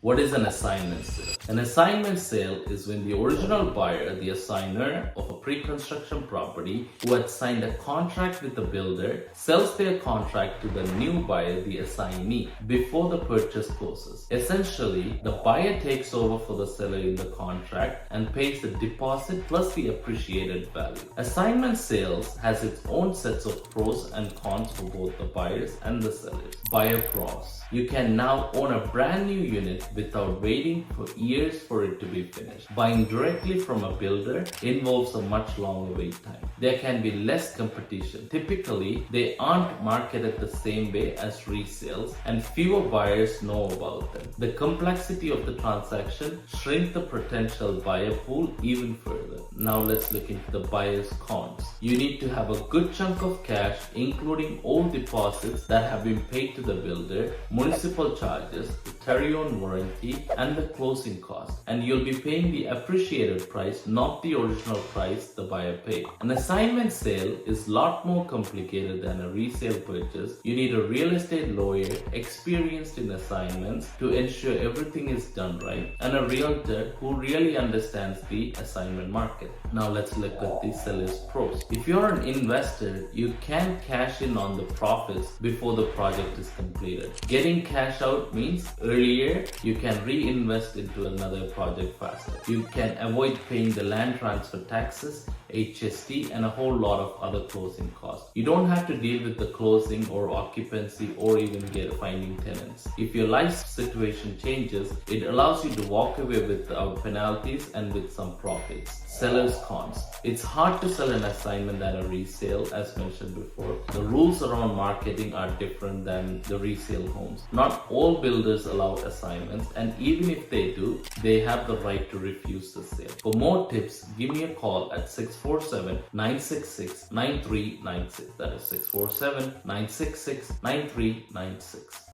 What is an assignment sale? An assignment sale is when the original buyer, the assigner of a pre-construction property who had signed a contract with the builder, sells their contract to the new buyer, the assignee, before the purchase closes. Essentially, the buyer takes over for the seller in the contract and pays the deposit plus the appreciated value. Assignment sales has its own sets of pros and cons for both the buyers and the sellers. Buyer pros. You can now own a brand new unit without waiting for years for it to be finished. Buying directly from a builder involves a much longer wait time. There can be less competition. Typically, they aren't marketed the same way as resales and fewer buyers know about them. The complexity of the transaction shrinks the potential buyer pool even further. Now let's look into the buyer's cons. You need to have a good chunk of cash, including all deposits that have been paid to the builder, municipal charges, the carry-on warranty, and the closing cost. And you'll be paying the appreciated price, not the original price the buyer paid. An assignment sale is a lot more complicated than a resale purchase. You need a real estate lawyer experienced in assignments to ensure everything is done right, and a realtor who really understands the assignment market. Now let's look at the seller's pros. If you're an investor, you can cash in on the profits before the project is completed. Getting cash out means earlier you can reinvest into another project faster. You can avoid paying the land transfer taxes, HST, and a whole lot of other closing costs. You don't have to deal with the closing or occupancy or even finding tenants. If your life situation changes, it allows you to walk away without penalties and with some profits. Seller's cons. It's hard to sell an assignment than a resale, as mentioned before. The rules around marketing are different than the resale homes. Not all builders allow assignments, and even if they do, they have the right to refuse the sale. For more tips, give me a call at 647-966-9396. That is 647-966-9396.